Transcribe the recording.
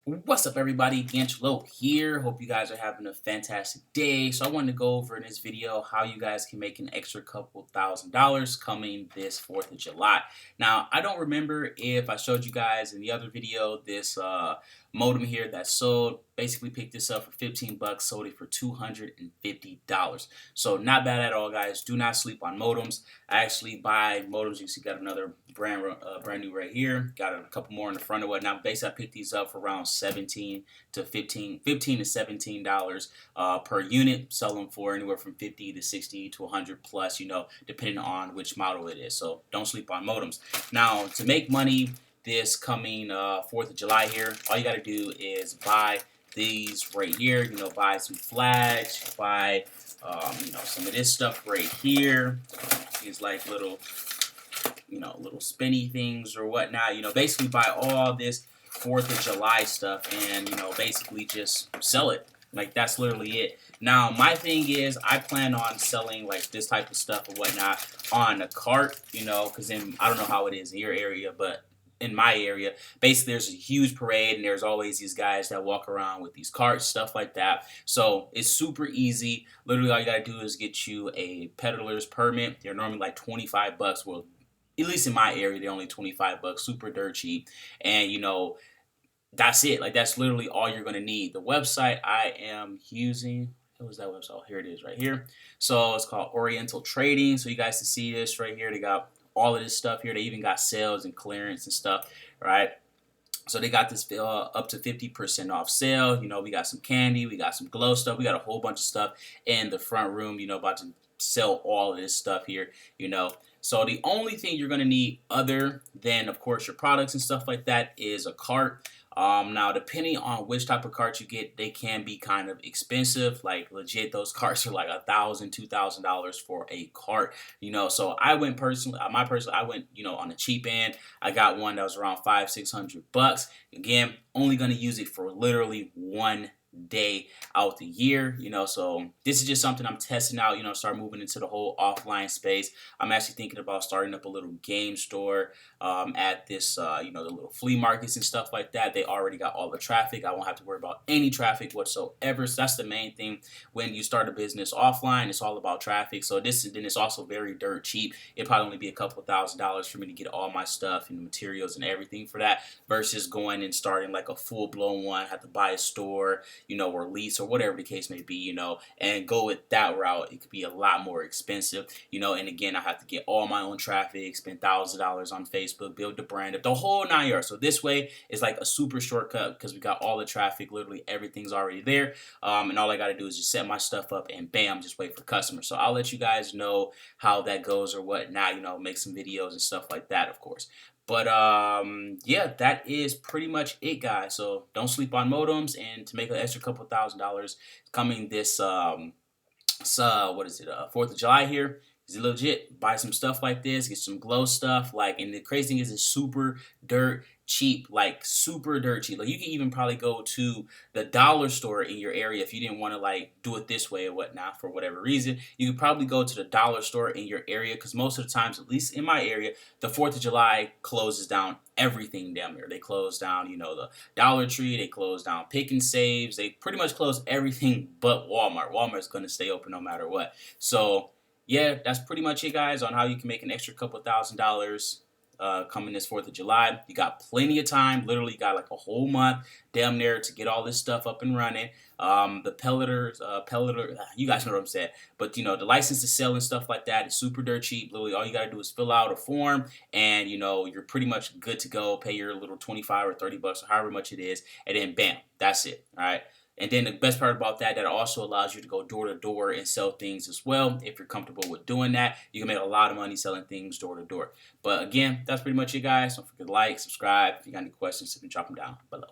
What's up, everybody? DeAngelo here. Hope you guys are having a fantastic day. So I wanted to go over in this video how you guys can make an extra couple $1,000s coming this 4th of July. Now, I don't remember if I showed you guys in the other video this modem here that sold. Basically picked this up for 15 bucks, sold it for $250. So not bad at all, guys. Do not sleep on modems. I actually buy modems. You see, got another brand new right here. Got a couple more in the front of whatnot. Basically, I picked these up for around 17 to 15 to $17 per unit. Sell them for anywhere from 50 to 60 to 100 plus, depending on which model it is. So don't sleep on modems. Now, to make money this coming 4th of July here, all you got to do is buy these right here. Buy some flags, buy some of this stuff right here. These like little little spinny things or whatnot. Basically buy all this 4th of July stuff and basically just sell it. Like, that's literally it. Now, my thing is, I plan on selling like this type of stuff or whatnot on a cart, because then I don't know how it is in your area, but in my area, basically there's a huge parade and there's always these guys that walk around with these carts, stuff like that. So it's super easy. Literally all you gotta do is get you a peddler's permit. They're normally like 25 bucks. Well, at least in my area, they're only 25 bucks, super dirt cheap. And that's it. Like, that's literally all you're gonna need. The website I am using, what was that website? Oh, here it is right here. So it's called Oriental Trading. So you guys can see this right here. They got all of this stuff here. They even got sales and clearance and stuff, right? So they got this up to 50% off sale. We got some candy, we got some glow stuff, we got a whole bunch of stuff in the front room, about to sell all of this stuff here. So the only thing you're going to need other than, of course, your products and stuff like that is a cart. Now, depending on which type of cart you get, they can be kind of expensive. Like, legit, those carts are like $1,000, $2,000 for a cart. So I went personally, I went, on the cheap end. I got one that was around 500-600 bucks. Again, only gonna use it for literally one day out the year. So this is just something I'm testing out. Start moving into the whole offline space. I'm actually thinking about starting up a little game store at this the little flea markets and stuff like that. They already got all the traffic. I won't have to worry about any traffic whatsoever. So that's the main thing when you start a business offline. It's all about traffic. So then it's also very dirt cheap. It'd probably only be a couple $1,000s for me to get all my stuff and the materials and everything for that, versus going and starting like a full-blown one, have to buy a store, or lease or whatever the case may be, and go with that route. It could be a lot more expensive, and again, I have to get all my own traffic, spend $1,000s on Facebook, build the brand, the whole 9 yards. So this way, it's like a super shortcut because we got all the traffic, literally everything's already there, and all I got to do is just set my stuff up and bam, just wait for customers. So I'll let you guys know how that goes or whatnot, make some videos and stuff like that, of course. But yeah, that is pretty much it, guys. So don't sleep on modems, and to make an extra couple $1,000s coming this what is it, 4th of July here, is legit. Buy some stuff like this, get some glow stuff, like, and the crazy thing is it's super dirt cheap, like super dirt cheap. Like, you can even probably go to the dollar store in your area if you didn't want to like do it this way or whatnot for whatever reason. You could probably go to the dollar store in your area, because most of the times, at least in my area, the 4th of July closes down everything down there. They close down, the Dollar Tree, they close down Pick and Saves, they pretty much close everything but Walmart. Walmart's going to stay open no matter what. So yeah, that's pretty much it, guys, on how you can make an extra couple $1,000s coming this 4th of July. You got plenty of time. Literally got like a whole month damn near to get all this stuff up and running. The pelleter, you guys know what I'm saying. But the license to sell and stuff like that is super dirt cheap. Literally all you got to do is fill out a form and you're pretty much good to go. Pay your little 25 or 30 bucks or however much it is, and then bam, that's it. All right. And then the best part about that also allows you to go door to door and sell things as well. If you're comfortable with doing that, you can make a lot of money selling things door to door. But again, that's pretty much it, guys. Don't forget to like, subscribe. If you got any questions, you can drop them down below.